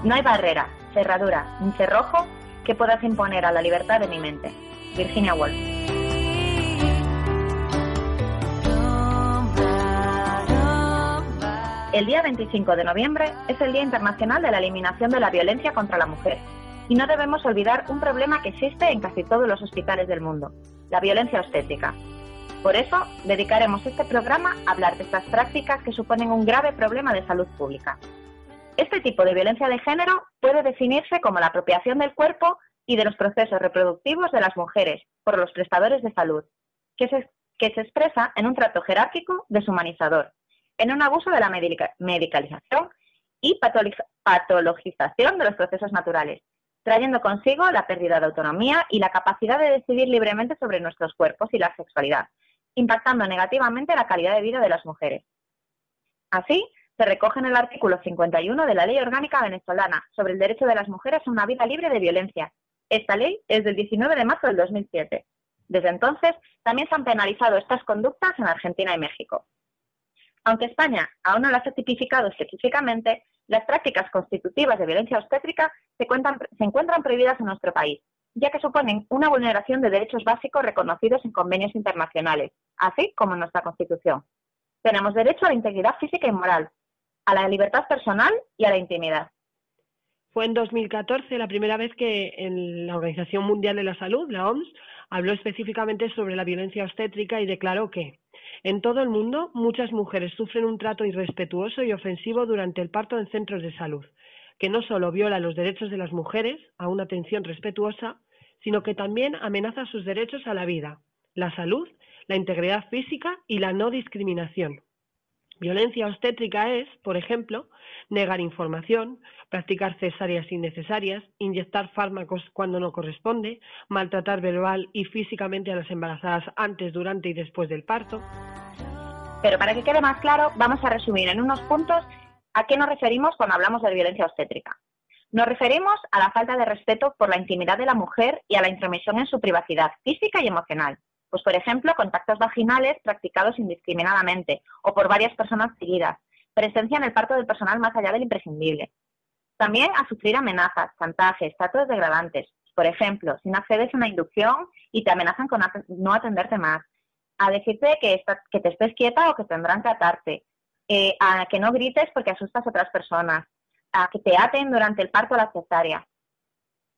No hay barrera, cerradura ni cerrojo que puedas imponer a la libertad de mi mente. Virginia Woolf. El día 25 de noviembre es el Día Internacional de la Eliminación de la Violencia contra la Mujer. Y no debemos olvidar un problema que existe en casi todos los hospitales del mundo, la violencia obstétrica. Por eso, dedicaremos este programa a hablar de estas prácticas que suponen un grave problema de salud pública. Este tipo de violencia de género puede definirse como la apropiación del cuerpo y de los procesos reproductivos de las mujeres por los prestadores de salud, que se expresa en un trato jerárquico deshumanizador, en un abuso de la medicalización y patologización de los procesos naturales, trayendo consigo la pérdida de autonomía y la capacidad de decidir libremente sobre nuestros cuerpos y la sexualidad, impactando negativamente la calidad de vida de las mujeres. Así, se recoge en el artículo 51 de la Ley Orgánica Venezolana sobre el derecho de las mujeres a una vida libre de violencia. Esta ley es del 19 de marzo del 2007. Desde entonces, también se han penalizado estas conductas en Argentina y México. Aunque España aún no las ha tipificado específicamente, las prácticas constitutivas de violencia obstétrica se encuentran prohibidas en nuestro país, ya que suponen una vulneración de derechos básicos reconocidos en convenios internacionales, así como en nuestra Constitución. Tenemos derecho a la integridad física y moral, a la libertad personal y a la intimidad. Fue en 2014 la primera vez que en la Organización Mundial de la Salud, la OMS, habló específicamente sobre la violencia obstétrica y declaró que en todo el mundo muchas mujeres sufren un trato irrespetuoso y ofensivo durante el parto en centros de salud, que no solo viola los derechos de las mujeres a una atención respetuosa, sino que también amenaza sus derechos a la vida, la salud, la integridad física y la no discriminación. Violencia obstétrica es, por ejemplo, negar información, practicar cesáreas innecesarias, inyectar fármacos cuando no corresponde, maltratar verbal y físicamente a las embarazadas antes, durante y después del parto. Pero para que quede más claro, vamos a resumir en unos puntos a qué nos referimos cuando hablamos de violencia obstétrica. Nos referimos a la falta de respeto por la intimidad de la mujer y a la intromisión en su privacidad física y emocional. Pues, por ejemplo, contactos vaginales practicados indiscriminadamente o por varias personas seguidas, presencia en el parto del personal más allá del imprescindible. También a sufrir amenazas, chantajes, tratos degradantes. Por ejemplo, si no accedes a una inducción y te amenazan con no atenderte más, a decirte que te estés quieta o que tendrán que atarte, a que no grites porque asustas a otras personas, a que te aten durante el parto o la cesárea.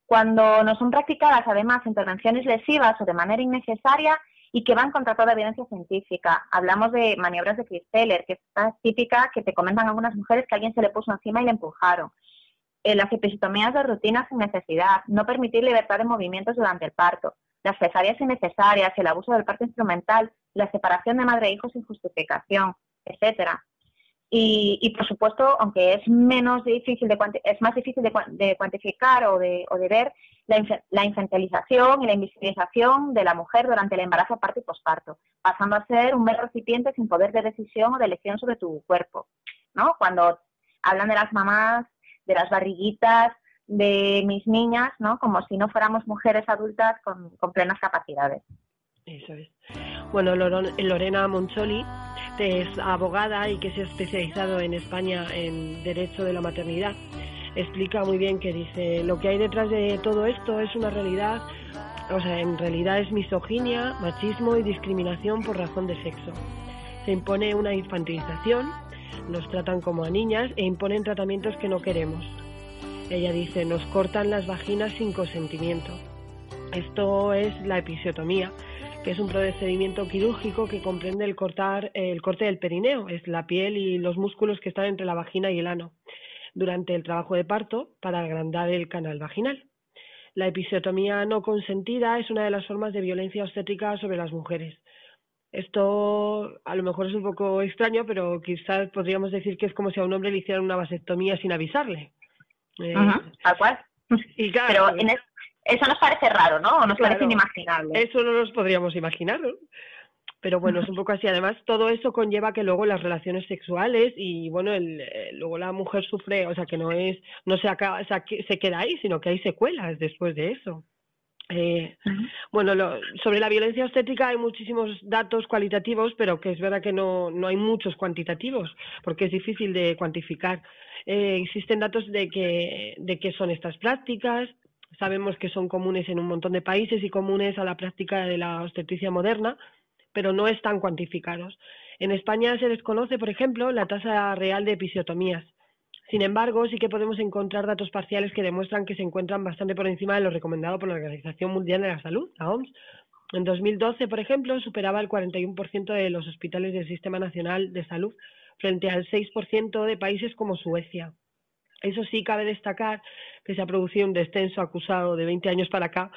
Cuando no son practicadas, además, intervenciones lesivas o de manera innecesaria y que van contra toda evidencia científica. Hablamos de maniobras de Christeller, que es esta típica que te comentan algunas mujeres que alguien se le puso encima y le empujaron. Las episiotomías de rutina sin necesidad, no permitir libertad de movimientos durante el parto, las cesáreas innecesarias, el abuso del parto instrumental, la separación de madre e hijo sin justificación, etcétera. Y por supuesto, aunque es más difícil de cuantificar o de ver, la infantilización y la invisibilización de la mujer durante el embarazo, parto y posparto, pasando a ser un mero recipiente sin poder de decisión o de elección sobre tu cuerpo, ¿no? Cuando hablan de las mamás, de las barriguitas, de mis niñas, ¿no? Como si no fuéramos mujeres adultas con plenas capacidades. Eso es. Bueno, Lorena Moncholi es abogada y que se ha especializado en España en Derecho de la Maternidad. Explica muy bien que dice, lo que hay detrás de todo esto es una realidad, o sea, en realidad es misoginia, machismo y discriminación por razón de sexo. Se impone una infantilización, nos tratan como a niñas e imponen tratamientos que no queremos. Ella dice, nos cortan las vaginas sin consentimiento. Esto es la episiotomía, que es un procedimiento quirúrgico que comprende el corte del perineo, es la piel y los músculos que están entre la vagina y el ano, durante el trabajo de parto para agrandar el canal vaginal. La episiotomía no consentida es una de las formas de violencia obstétrica sobre las mujeres. Esto a lo mejor es un poco extraño, pero quizás podríamos decir que es como si a un hombre le hicieran una vasectomía sin avisarle. Tal cual. Y claro, pero eso nos parece raro, ¿no? O nos parece inimaginable. Eso no nos podríamos imaginar, ¿no? Pero bueno, es un poco así. Además, todo eso conlleva que luego las relaciones sexuales y bueno, luego la mujer sufre, o sea, que no se acaba, o sea, que se queda ahí, sino que hay secuelas después de eso. Bueno, sobre la violencia obstétrica hay muchísimos datos cualitativos, pero que es verdad que no hay muchos cuantitativos, porque es difícil de cuantificar. Existen datos de qué son estas prácticas. Sabemos que son comunes en un montón de países y comunes a la práctica de la obstetricia moderna, pero no están cuantificados. En España se desconoce, por ejemplo, la tasa real de episiotomías. Sin embargo, sí que podemos encontrar datos parciales que demuestran que se encuentran bastante por encima de lo recomendado por la Organización Mundial de la Salud, la OMS. En 2012, por ejemplo, superaba el 41% de los hospitales del Sistema Nacional de Salud, frente al 6% de países como Suecia. Eso sí, cabe destacar que se ha producido un descenso acusado de 20 años para acá,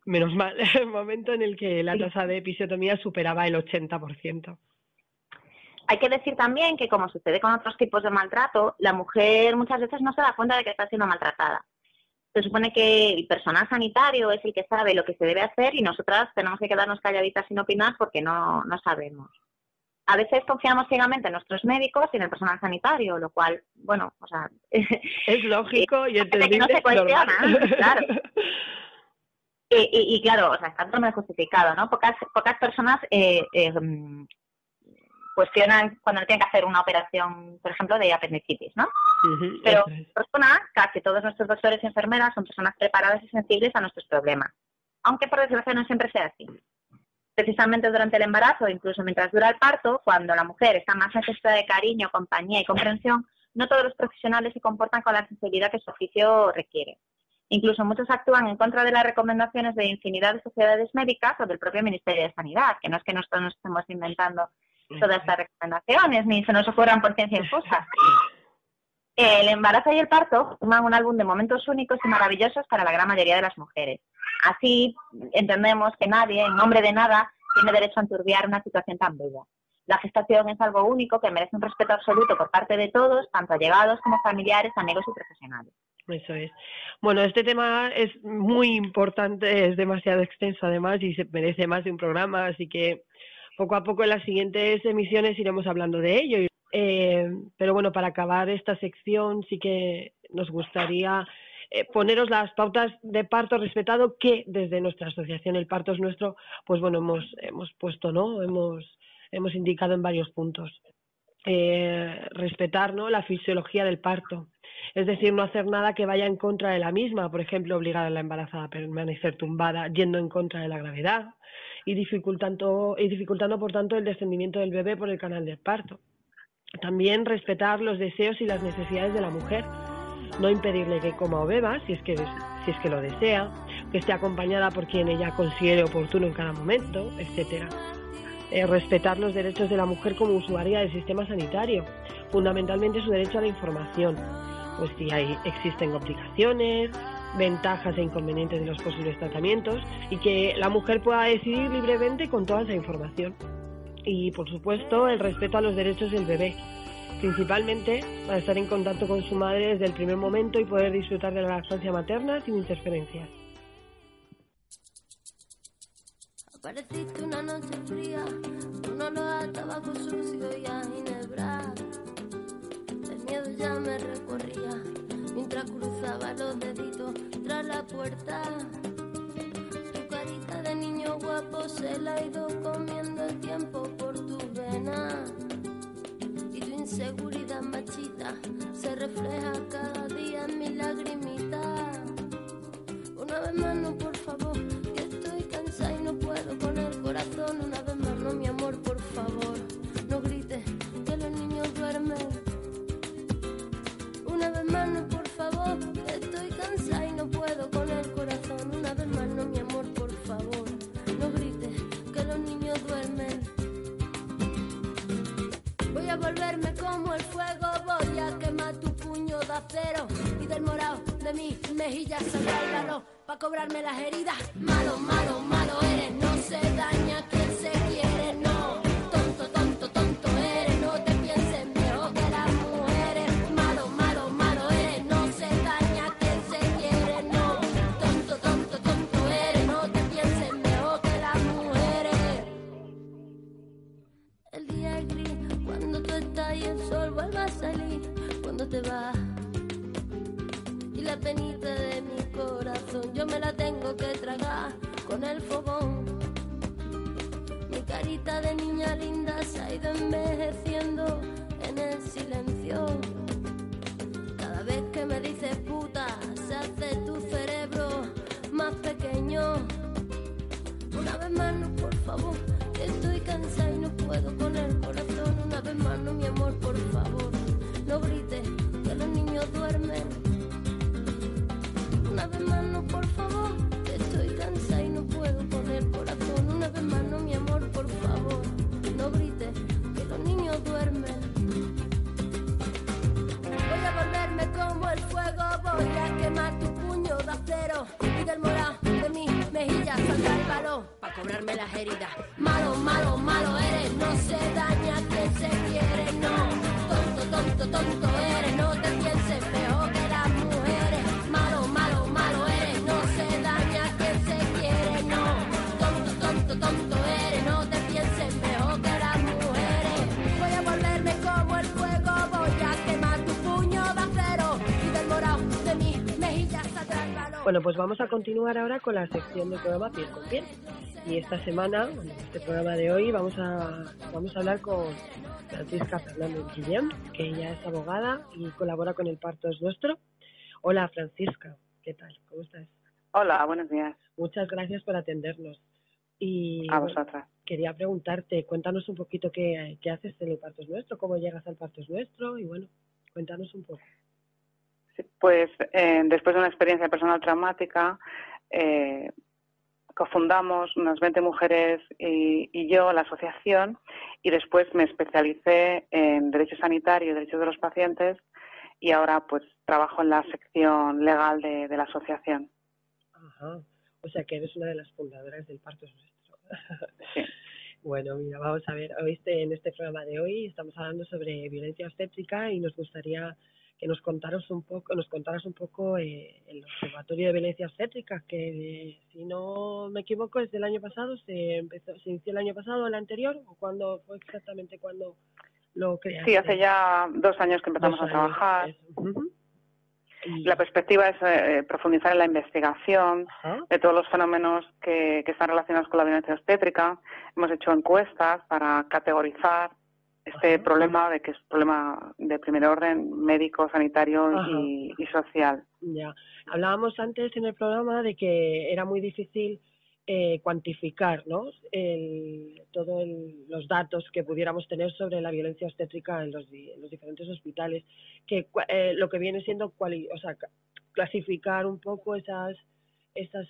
menos mal, el momento en el que la tasa de episiotomía superaba el 80%. Hay que decir también que, como sucede con otros tipos de maltrato, la mujer muchas veces no se da cuenta de que está siendo maltratada. Se supone que el personal sanitario es el que sabe lo que se debe hacer y nosotras tenemos que quedarnos calladitas sin opinar porque no sabemos. A veces confiamos ciegamente en nuestros médicos y en el personal sanitario, lo cual, bueno, o sea... Es lógico y entendible. Que no se cuestiona, claro. Y claro, o sea, está totalmente justificado, ¿no? Pocas personas... cuestionan cuando tienen que hacer una operación, por ejemplo, de apendicitis, ¿no? Pero personas, casi todos nuestros doctores y enfermeras son personas preparadas y sensibles a nuestros problemas, aunque por desgracia no siempre sea así. Precisamente durante el embarazo, incluso mientras dura el parto, cuando la mujer está más necesitada de cariño, compañía y comprensión, no todos los profesionales se comportan con la sensibilidad que su oficio requiere. Incluso muchos actúan en contra de las recomendaciones de infinidad de sociedades médicas o del propio Ministerio de Sanidad, que no es que nosotros nos estemos inventando todas estas recomendaciones, ni se nos ocurran por ciencia infusa. El embarazo y el parto forman un álbum de momentos únicos y maravillosos para la gran mayoría de las mujeres. Así entendemos que nadie, en nombre de nada, tiene derecho a enturbiar una situación tan bella. La gestación es algo único que merece un respeto absoluto por parte de todos, tanto allegados como familiares, amigos y profesionales. Eso es. Bueno, este tema es muy importante, es demasiado extenso además y se merece más de un programa, así que poco a poco en las siguientes emisiones iremos hablando de ello. Pero bueno, para acabar esta sección sí que nos gustaría poneros las pautas de parto respetado que desde nuestra asociación El Parto es Nuestro, pues bueno, hemos puesto, ¿no? Hemos indicado en varios puntos. Respetar, ¿no?, la fisiología del parto. Es decir, no hacer nada que vaya en contra de la misma, por ejemplo, obligar a la embarazada a permanecer tumbada yendo en contra de la gravedad y dificultando por tanto el descendimiento del bebé por el canal del parto. También respetar los deseos y las necesidades de la mujer, no impedirle que coma o beba si es que lo desea, que esté acompañada por quien ella considere oportuno en cada momento, etcétera. Respetar los derechos de la mujer como usuaria del sistema sanitario, fundamentalmente su derecho a la información, pues si existen complicaciones, ventajas e inconvenientes de los posibles tratamientos y que la mujer pueda decidir libremente con toda esa información. Y por supuesto el respeto a los derechos del bebé, principalmente a estar en contacto con su madre desde el primer momento y poder disfrutar de la lactancia materna sin interferencias. Apareciste una noche fría, con olor a tabaco sucio y a ginebra. El miedo ya me recorría, mientras cruzaba los deditos tras la puerta. Tu carita de niño guapo se la ha ido comiendo el tiempo por tu vena. Y tu inseguridad machita se refleja cada día en mi lagrimita. Una vez más no, por favor, que estoy cansada y no puedo con el corazón. Una vez más no, mi amor, por favor, no grites que los niños duermen. Una vez más no, por favor, que estoy cansada y no puedo con el corazón. Una vez más no, mi amor, por favor, no grites que los niños duermen. Voy a volverme como el fuego, voy a quemar tu puño de acero y del morado de mi mejilla saldrá el calor pa' cobrarme las heridas. Malo, malo, malo eres, no se daña quien se quiere, no. Tonto, tonto, tonto eres, no te pienses mejor que las mujeres. Malo, malo, malo eres, no se daña quien se quiere, no. Tonto, tonto, tonto eres, no te pienses mejor que las mujeres. El día es gris, cuando tú estás y el sol vuelve a salir, cuando te vas. Y la penita de mi corazón yo me la tengo que tragar. con el fogón. Mi carita de niña linda se ha ido envejeciendo en el silencio. Cada vez que me dices puta, se hace tu cerebro más pequeño. Una vez más no, por favor, que estoy cansada y no puedo con el corazón. Una vez más no, mi amor, por favor, no grites que los niños duermen. Una vez más no, por favor, que estoy cansada y no puedo con el corazón. Una vez más no, mi amor, por favor, no grites que los niños duermen. Voy a volverme como el fuego, voy a quemar tu puño de acero y del morado de mis mejillas saldrá el balón pa' cobrarme las heridas. Malo, malo, malo eres, no se daña quien se quiere, no. Tonto, tonto, tonto eres, no te pienses mejor que las mujeres. Malo, malo, malo eres, no se daña quien se quiere, no. Tonto, tonto, tonto eres, no te pienses mejor que las mujeres. Voy a volverme como el fuego, voy a quemar tu puño de acero y del morado de mis mejillas saldrá el balón. Bueno, pues vamos a continuar ahora con la sección del programa Piel con Piel. Y esta semana, en este programa de hoy, vamos a hablar con Francisca Fernández Guillén, que ella es abogada y colabora con El Parto es Nuestro. Hola, Francisca, ¿qué tal? ¿Cómo estás? Hola, buenos días. Muchas gracias por atendernos. Y A vosotras. quería preguntarte, cuéntanos un poquito qué haces en El Parto es Nuestro, cómo llegas al Parto es Nuestro, y bueno, cuéntanos un poco. Sí, pues después de una experiencia personal traumática, cofundamos unas 20 mujeres y yo la asociación, y después me especialicé en Derecho Sanitario y Derechos de los Pacientes, y ahora pues trabajo en la sección legal de la asociación. Ajá, o sea que eres una de las fundadoras del Parto es Nuestro. Sí. Bueno, mira, vamos a ver, en este programa de hoy estamos hablando sobre violencia obstétrica y nos gustaría que nos contaras un poco el Observatorio de Violencia Obstétrica, que si no me equivoco es del año pasado, se inició el año pasado, el anterior, o cuándo fue exactamente cuando lo creaste. Sí, hace ya 2 años que empezamos a trabajar. Uh-huh. La perspectiva es profundizar en la investigación de todos los fenómenos que están relacionados con la violencia obstétrica. Hemos hecho encuestas para categorizar este problema, de que es un problema de primer orden médico, sanitario y social. Ya. Hablábamos antes en el programa de que era muy difícil cuantificar, ¿no? Todos los datos que pudiéramos tener sobre la violencia obstétrica en los diferentes hospitales, que lo que viene siendo clasificar un poco esas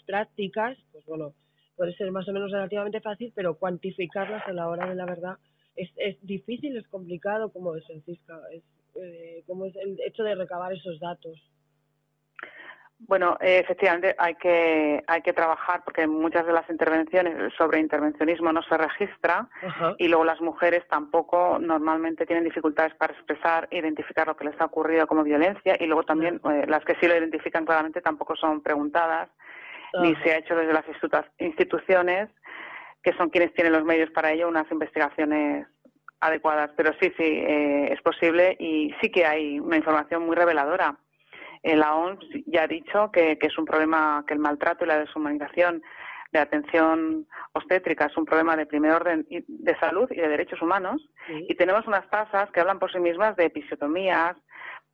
prácticas, pues bueno, puede ser más o menos relativamente fácil, pero cuantificarlas a la hora de la verdad es difícil, es complicado. ¿Cómo es, Francisca? ¿Cómo es el hecho de recabar esos datos? Bueno, efectivamente hay que trabajar, porque muchas de las intervenciones, sobre intervencionismo no se registra. Y luego las mujeres tampoco normalmente tienen dificultades para expresar e identificar lo que les ha ocurrido como violencia, y luego también las que sí lo identifican claramente tampoco son preguntadas, ni se ha hecho desde las instituciones, que son quienes tienen los medios para ello, unas investigaciones adecuadas. Pero sí, es posible, y sí que hay una información muy reveladora. La OMS ya ha dicho que es un problema, que el maltrato y la deshumanización de atención obstétrica es un problema de primer orden de salud y de derechos humanos. Sí. Y tenemos unas tasas que hablan por sí mismas de episiotomías,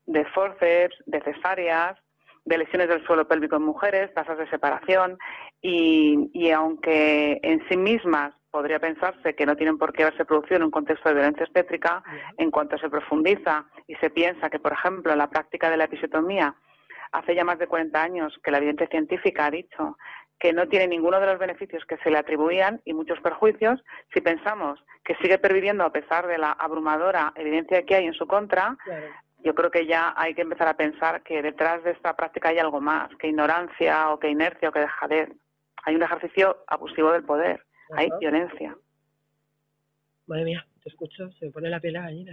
de forceps, de cesáreas, de lesiones del suelo pélvico en mujeres, tasas de separación, y aunque en sí mismas podría pensarse que no tienen por qué haberse producido en un contexto de violencia obstétrica, en cuanto se profundiza y se piensa que, por ejemplo, la práctica de la episiotomía hace ya más de 40 años que la evidencia científica ha dicho que no tiene ninguno de los beneficios que se le atribuían y muchos perjuicios, si pensamos que sigue perviviendo a pesar de la abrumadora evidencia que hay en su contra, yo creo que ya hay que empezar a pensar que detrás de esta práctica hay algo más, que ignorancia o que inercia o que dejadez. Hay un ejercicio abusivo del poder, hay violencia. Madre mía, te escucho, se me pone la piel de gallina.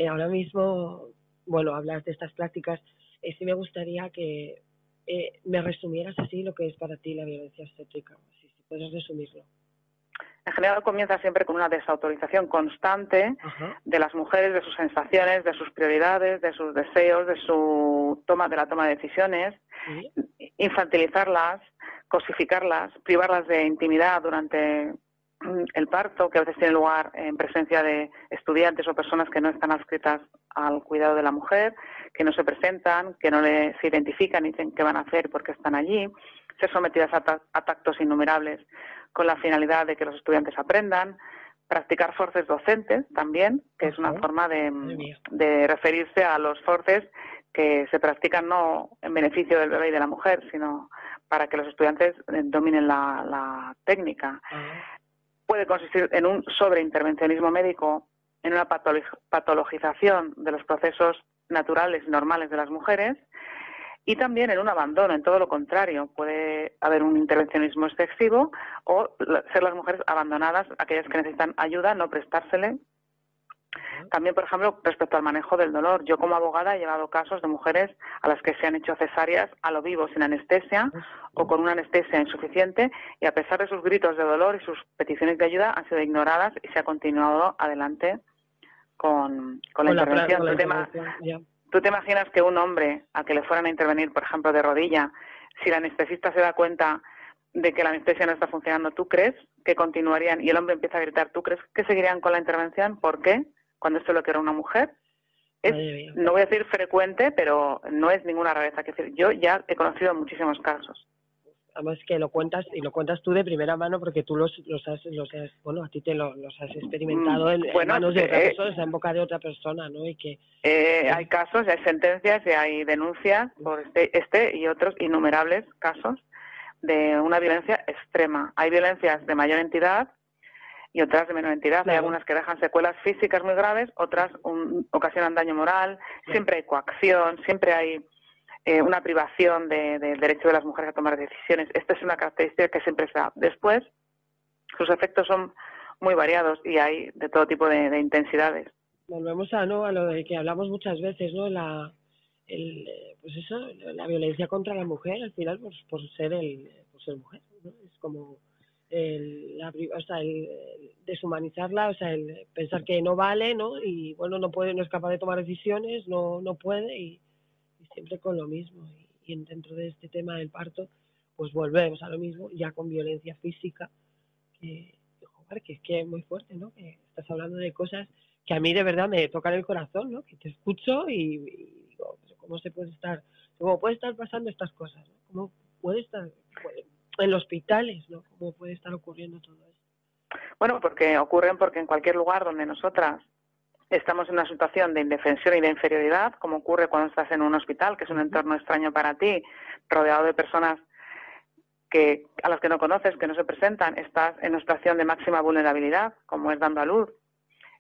Ahora mismo, bueno, hablas de estas prácticas, sí me gustaría que me resumieras así lo que es para ti la violencia obstétrica, si puedes resumirlo. En general comienza siempre con una desautorización constante de las mujeres, de sus sensaciones, de sus prioridades, de sus deseos, de la toma de decisiones, infantilizarlas, cosificarlas, privarlas de intimidad durante el parto, que a veces tiene lugar en presencia de estudiantes o personas que no están adscritas al cuidado de la mujer, que no se presentan, que no se identifican y dicen qué van a hacer porque están allí, ser sometidas a tactos innumerables con la finalidad de que los estudiantes aprendan, practicar forces docentes también, que es una forma de referirse a los forces que se practican no en beneficio del bebé y de la mujer, sino para que los estudiantes dominen la técnica. Puede consistir en un sobreintervencionismo médico, en una patologización de los procesos naturales y normales de las mujeres, y también en un abandono, en todo lo contrario. Puede haber un intervencionismo excesivo o ser las mujeres abandonadas, aquellas que necesitan ayuda, no prestársele. También, por ejemplo, respecto al manejo del dolor. Yo como abogada he llevado casos de mujeres a las que se han hecho cesáreas a lo vivo sin anestesia o con una anestesia insuficiente, y a pesar de sus gritos de dolor y sus peticiones de ayuda han sido ignoradas y se ha continuado adelante con la intervención. ¿Tú te imaginas que un hombre a que le fueran a intervenir, por ejemplo, de rodilla, si el anestesista se da cuenta de que la anestesia no está funcionando, ¿tú crees que continuarían? Y el hombre empieza a gritar, ¿tú crees que seguirían con la intervención? ¿Por qué? Cuando esto lo quiere una mujer. No voy a decir frecuente, pero no es ninguna rareza. Es decir, yo ya he conocido muchísimos casos. Además que lo cuentas, y lo cuentas tú de primera mano, porque tú los has bueno, a ti te los has experimentado en manos de otra persona, en boca de otra persona, ¿no? Y que hay casos, hay sentencias y hay denuncias por este y otros innumerables casos de una violencia extrema. Hay violencias de mayor entidad y otras de menor entidad. Claro. Hay algunas que dejan secuelas físicas muy graves, otras ocasionan daño moral. Claro. Siempre hay coacción, siempre hay una privación del derecho de las mujeres a tomar decisiones. Esta es una característica que siempre se da. Después, sus efectos son muy variados y hay de todo tipo de intensidades. Volvemos a lo de que hablamos muchas veces, ¿no? Pues eso, la violencia contra la mujer, al final, por ser mujer, ¿no? Es como el deshumanizarla, o sea, el pensar que no vale, ¿no? Y bueno, no es capaz de tomar decisiones, no puede, y siempre con lo mismo. Y dentro de este tema del parto, pues volvemos a lo mismo, ya con violencia física, que es que es muy fuerte, ¿no? Que estás hablando de cosas que a mí de verdad me tocan el corazón, ¿no? Que te escucho y digo, ¿cómo puede estar pasando estas cosas, ¿no? ¿Cómo puede estar en los hospitales, ¿no? ¿Cómo puede estar ocurriendo todo esto? Bueno, porque en cualquier lugar donde nosotras estamos en una situación de indefensión y de inferioridad, como ocurre cuando estás en un hospital, que es un entorno extraño para ti, rodeado de personas a las que no conoces, que no se presentan, estás en una situación de máxima vulnerabilidad, como es dando a luz,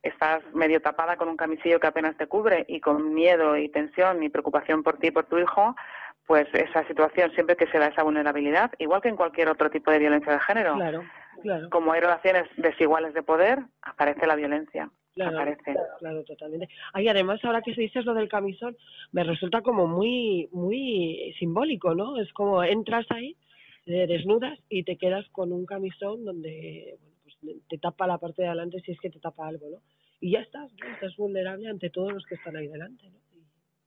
estás medio tapada con un camisillo que apenas te cubre y con miedo y tensión y preocupación por ti y por tu hijo, pues esa situación, siempre que se da esa vulnerabilidad, igual que en cualquier otro tipo de violencia de género, claro. Como hay relaciones desiguales de poder, aparece la violencia. Claro, totalmente. Y además, ahora que se dices lo del camisón, me resulta como muy, muy simbólico, ¿no? Es como entras ahí, desnudas y te quedas con un camisón donde pues te tapa la parte de adelante si es que te tapa algo, ¿no? Y ya estás, ¿no? Estás vulnerable ante todos los que están ahí delante, ¿no?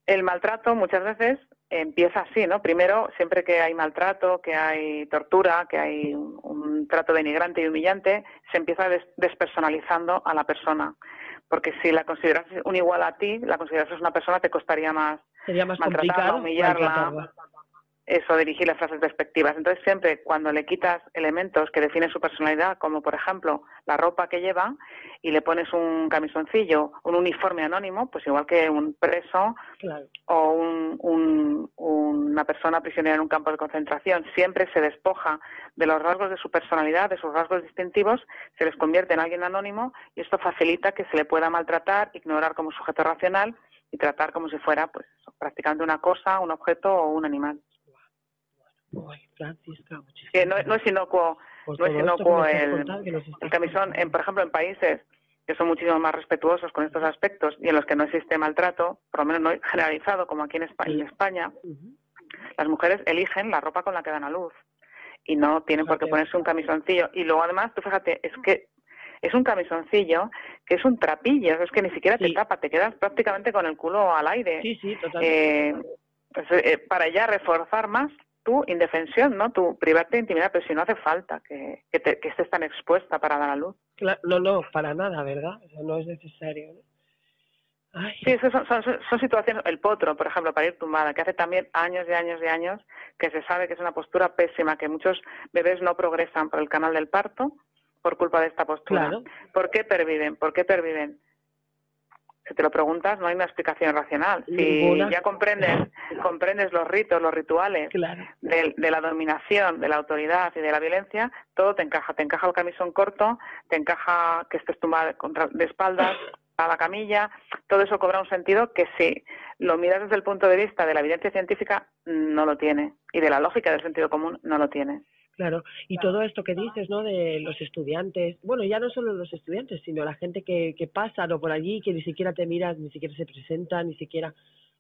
El maltrato muchas veces empieza así, ¿no? Primero, siempre que hay maltrato, que hay tortura, que hay un trato denigrante y humillante, se empieza despersonalizando a la persona. Porque si la consideras un igual a ti, la consideras una persona, te costaría más. Sería más maltratarla, humillarla, eso, dirigirle frases despectivas. Entonces, siempre cuando le quitas elementos que definen su personalidad, como por ejemplo la ropa que lleva, y le pones un camisoncillo, un uniforme anónimo, pues igual que un preso, claro, o una persona prisionera en un campo de concentración, siempre se despoja de los rasgos de su personalidad, de sus rasgos distintivos, se les convierte en alguien anónimo, y esto facilita que se le pueda maltratar, ignorar como sujeto racional y tratar como si fuera pues prácticamente una cosa, un objeto o un animal. Francisca, que no es inocuo, el camisón, por ejemplo, en países que son muchísimo más respetuosos con estos aspectos y en los que no existe maltrato, por lo menos no generalizado como aquí en España, las mujeres eligen la ropa con la que dan a luz y no tienen por qué ponerse un camisoncillo. Y luego además, tú fíjate, es que es un camisoncillo que es un trapillo, es que ni siquiera te tapa, te quedas prácticamente con el culo al aire. Sí, totalmente. Para ya reforzar más tu indefensión, ¿no? Tu privarte de intimidad, pero si no hace falta que estés tan expuesta para dar a luz. Claro, no, para nada, ¿verdad? O sea, no es necesario, ¿no? Ay. Sí, eso son situaciones, el potro, por ejemplo, parir tumbada, que hace también años y años y años que se sabe que es una postura pésima, que muchos bebés no progresan por el canal del parto por culpa de esta postura. Claro. ¿Por qué perviven? Si te lo preguntas, no hay una explicación racional. Ninguna. Si ya comprendes los ritos, los rituales, claro, de la dominación, de la autoridad y de la violencia, todo te encaja. Te encaja el camisón corto, te encaja que estés tumbada de espaldas a la camilla, todo eso cobra un sentido que si lo miras desde el punto de vista de la evidencia científica no lo tiene, y de la lógica del sentido común no lo tiene. Claro, y todo esto que dices, ¿no? De los estudiantes, bueno, ya no solo los estudiantes, sino la gente que pasa por allí, que ni siquiera te miras, ni siquiera se presenta, ni siquiera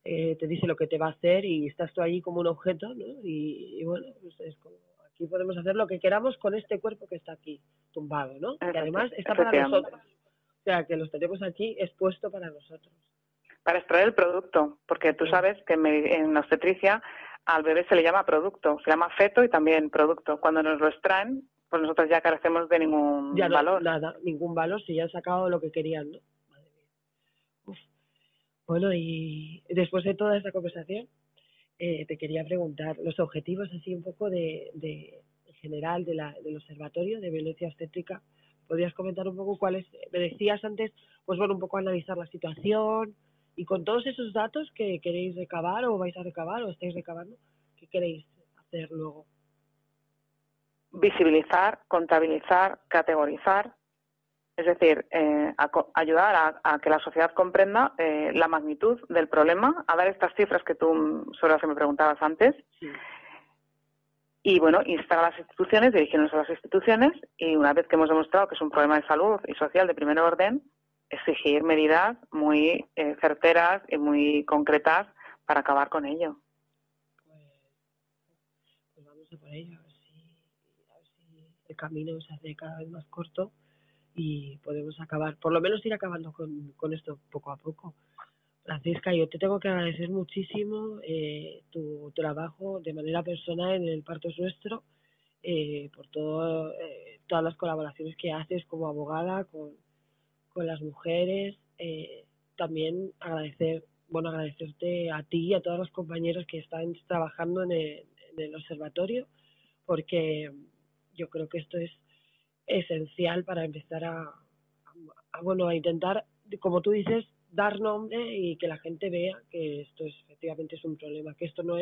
te dice lo que te va a hacer y estás tú allí como un objeto, ¿no? Y bueno, pues es como, aquí podemos hacer lo que queramos con este cuerpo que está aquí tumbado, ¿no? Que además está para nosotros. O sea, que los tenemos aquí expuesto para nosotros. Para extraer el producto, porque tú sabes que en obstetricia al bebé se le llama producto, se llama feto y también producto. Cuando nos lo extraen, pues nosotros ya carecemos de ningún valor. Nada, ningún valor, si ya han sacado lo que querían, ¿no? Madre mía. Uf. Bueno, y después de toda esta conversación, te quería preguntar los objetivos así un poco en general del Observatorio de Violencia Obstétrica. ¿Podrías comentar un poco cuáles? Me decías antes, pues bueno, un poco analizar la situación y con todos esos datos que queréis recabar o vais a recabar o estáis recabando, ¿qué queréis hacer luego? Visibilizar, contabilizar, categorizar, es decir, ayudar a que la sociedad comprenda la magnitud del problema, a dar estas cifras que tú sobre las que me preguntabas antes. Sí. Y bueno, instar a las instituciones, dirigirnos a las instituciones y una vez que hemos demostrado que es un problema de salud y social de primer orden, exigir medidas muy certeras y muy concretas para acabar con ello. Pues vamos a por ello, a ver si el camino se hace cada vez más corto y podemos acabar, por lo menos ir acabando con esto poco a poco. Francisca, yo te tengo que agradecer muchísimo tu trabajo de manera personal en el Parto es Nuestro, por todas las colaboraciones que haces como abogada con las mujeres. También agradecerte a ti y a todos los compañeros que están trabajando en el observatorio, porque yo creo que esto es esencial para empezar a intentar, como tú dices, dar nombre y que la gente vea que esto efectivamente es un problema, que esto no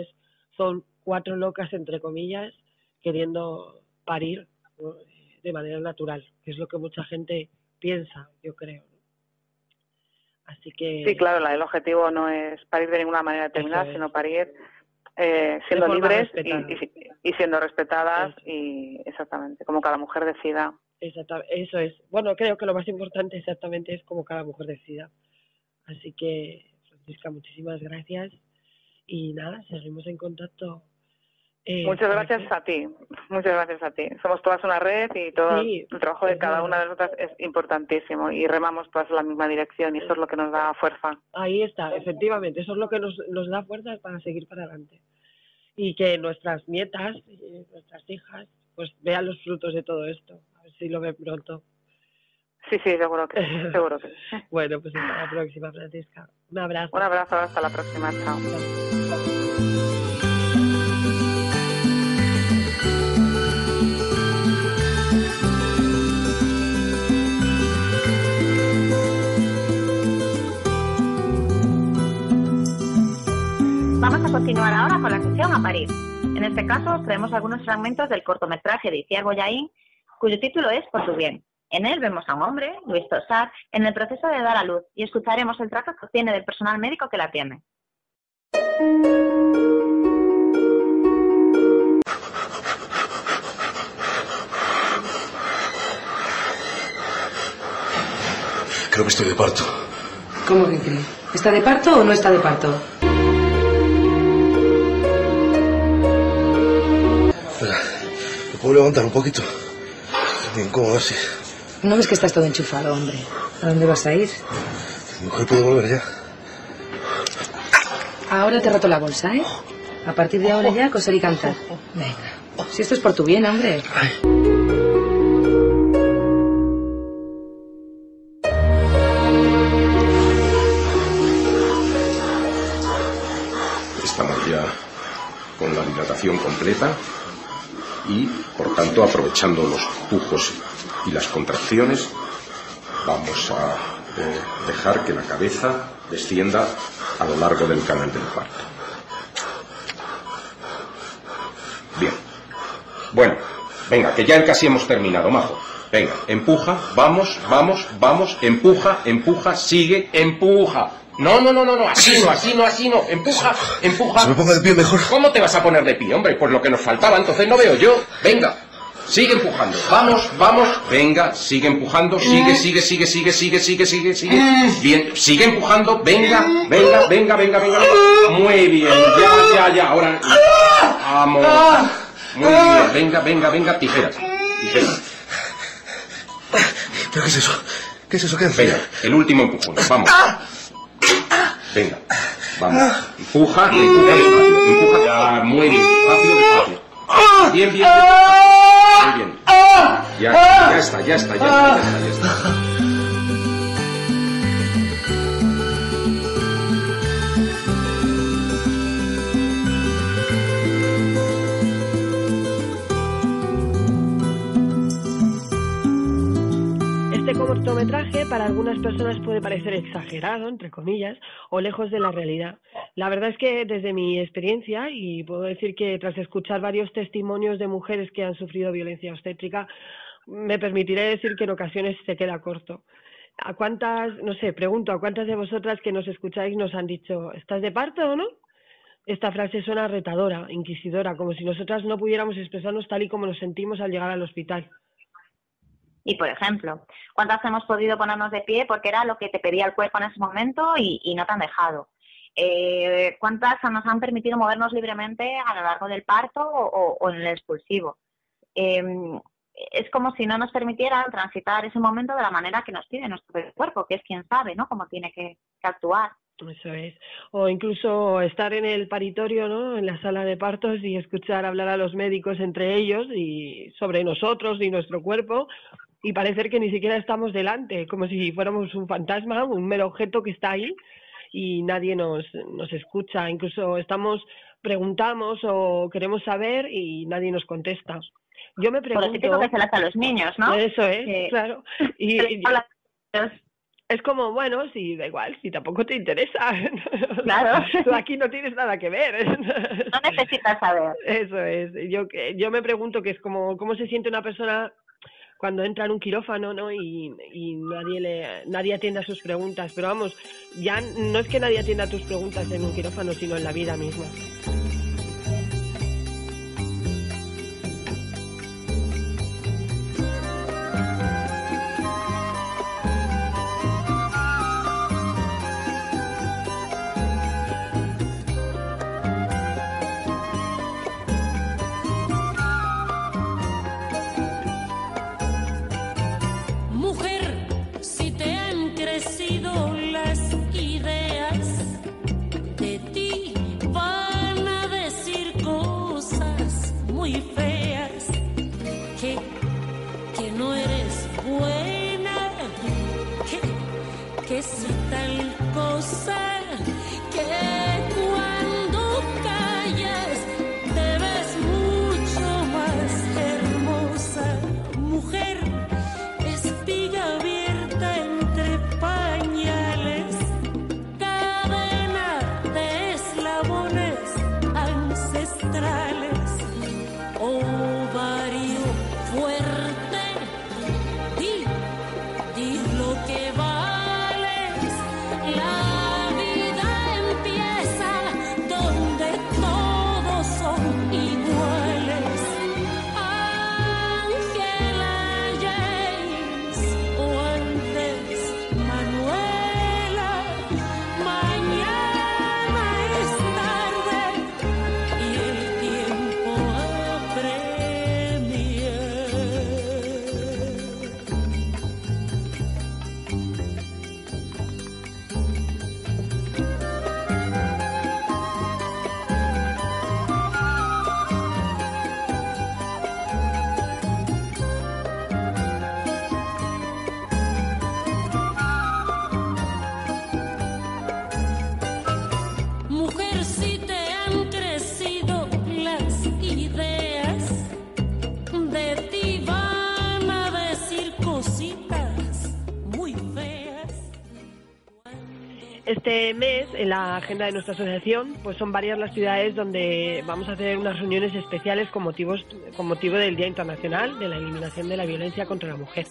son 4 locas, entre comillas, queriendo parir, ¿no? De manera natural, que es lo que mucha gente piensa, yo creo. Así que... Sí, claro, el objetivo no es parir de ninguna manera determinada, sino parir siendo libres y siendo respetadas, y exactamente, como cada mujer decida. Eso es. Bueno, creo que lo más importante exactamente es como cada mujer decida. Así que, Francisca, muchísimas gracias. Y nada, seguimos en contacto. Muchas gracias a ti. Somos todas una red y todo el trabajo de cada una de nosotras es importantísimo y remamos todas en la misma dirección y eso es lo que nos da fuerza. Ahí está, efectivamente, eso es lo que nos da fuerza para seguir para adelante. Y que nuestras nietas, nuestras hijas, pues vean los frutos de todo esto. A ver si lo ven pronto. Sí, seguro que sí. Bueno, pues hasta la próxima, Francisca. Un abrazo. Un abrazo, hasta la próxima. Chao. Vamos a continuar ahora con la sección A Parir. En este caso os traemos algunos fragmentos del cortometraje de Iciar Bollaín, cuyo título es Por tu bien. En él vemos a un hombre, Luis Tosar, en el proceso de dar a luz y escucharemos el trato que obtiene del personal médico que la atiende. Creo que estoy de parto. ¿Cómo que cree? ¿Está de parto o no está de parto? Espera, ¿me puedo levantar un poquito? Bien cómodo así. No ves que estás todo enchufado, hombre. ¿A dónde vas a ir? Mi mujer puede volver ya. Ahora te roto la bolsa, ¿eh? A partir de ahora ya coser y cantar. Venga. Si esto es por tu bien, hombre. Estamos ya con la dilatación completa y, por tanto, aprovechando los pujos y las contracciones, vamos a dejar que la cabeza descienda a lo largo del canal del parto. Bien. Bueno, venga, que ya casi hemos terminado, majo. Venga, empuja, vamos, vamos, vamos, empuja, sigue, empuja. No, así no, empuja. Se me ponga de pie mejor. ¿Cómo te vas a poner de pie, hombre? Pues lo que nos faltaba, entonces no veo yo. Venga, sigue empujando. Vamos, venga, sigue empujando, sigue. Bien, sigue empujando, venga. Muy bien, ya, ahora. Vamos. Muy bien, venga, tijeras. ¿Pero qué es eso? ¿Qué es eso? ¿Qué hace? Venga, el último empujón, vamos. Venga, vamos. Empuja ya, muy bien, despacio. Bien. Muy bien. Ya está. Este cortometraje para algunas personas puede parecer exagerado, entre comillas, o lejos de la realidad. La verdad es que desde mi experiencia, y puedo decir que tras escuchar varios testimonios de mujeres que han sufrido violencia obstétrica, me permitiré decir que en ocasiones se queda corto. ¿A cuántas de vosotras que nos escucháis nos han dicho, ¿estás de parto o no? Esta frase suena retadora, inquisidora, como si nosotras no pudiéramos expresarnos tal y como nos sentimos al llegar al hospital. Y, por ejemplo, ¿cuántas hemos podido ponernos de pie porque era lo que te pedía el cuerpo en ese momento y no te han dejado? ¿Cuántas nos han permitido movernos libremente a lo largo del parto o en el expulsivo? Es como si no nos permitieran transitar ese momento de la manera que nos pide nuestro cuerpo, que es quien sabe, ¿no?, cómo tiene que actuar. Eso es. O incluso estar en el paritorio, ¿no?, en la sala de partos y escuchar hablar a los médicos entre ellos y sobre nosotros y nuestro cuerpo, y parecer que ni siquiera estamos delante, como si fuéramos un fantasma, un mero objeto que está ahí y nadie nos escucha. Incluso preguntamos o queremos saber y nadie nos contesta. Yo me pregunto... Por lo típico que se le hace a los niños, ¿no? Eso es, claro. Y es como, bueno, si da igual, si tampoco te interesa. Claro. Tú aquí no tienes nada que ver. No necesitas saber. Eso es. Yo me pregunto que es como cómo se siente una persona cuando entra en un quirófano, ¿no? Y nadie atiende a sus preguntas. Pero vamos, ya no es que nadie atienda a tus preguntas en un quirófano, sino en la vida misma. Lo que vales, la vida empieza. Este mes, en la agenda de nuestra asociación, pues son varias las ciudades donde vamos a hacer unas reuniones especiales con motivo del Día Internacional de la Eliminación de la Violencia contra la Mujer.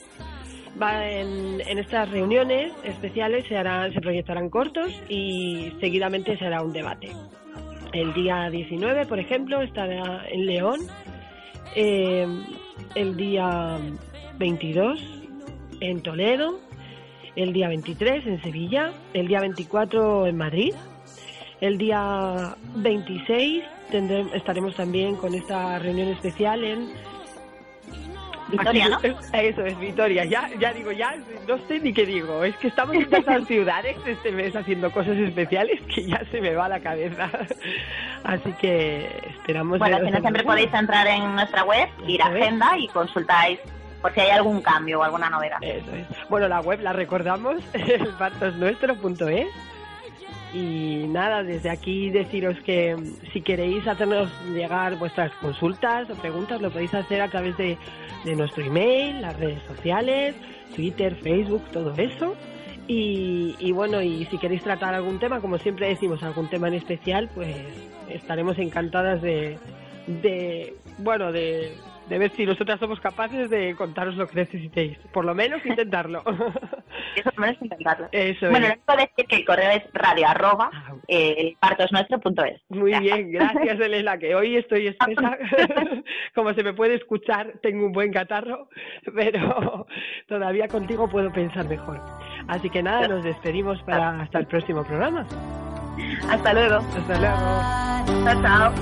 En estas reuniones especiales se proyectarán cortos y seguidamente se hará un debate. El día 19, por ejemplo, estará en León, el día 22 en Toledo, el día 23 en Sevilla, el día 24 en Madrid, el día 26 estaremos también con esta reunión especial en Vitoria, ¿no? Eso es, Vitoria. Ya no sé ni qué digo. Es que estamos en tantas ciudades este mes haciendo cosas especiales que ya se me va la cabeza. Así que esperamos... Bueno, si no, siempre podéis entrar en nuestra web, ir a agenda y consultáis por si hay algún cambio o alguna novedad. Eso es. Bueno, la web la recordamos, partosnuestro.es. Y nada, desde aquí deciros que si queréis hacernos llegar vuestras consultas o preguntas, lo podéis hacer a través de nuestro email, las redes sociales, Twitter, Facebook, todo eso. Y bueno, y si queréis tratar algún tema, como siempre decimos, algún tema en especial, pues estaremos encantadas de ver si nosotras somos capaces de contaros lo que necesitéis. Por lo menos intentarlo. Eso, por lo menos intentarlo. Eso bueno, es. les puedo decir que el correo es radio@partosnuestro.es. Muy bien, gracias, Elena, que hoy estoy espesa. Como se me puede escuchar, tengo un buen catarro, pero todavía contigo puedo pensar mejor. Así que nada, nos despedimos hasta el próximo programa. Hasta luego. Hasta luego. Chao, chao.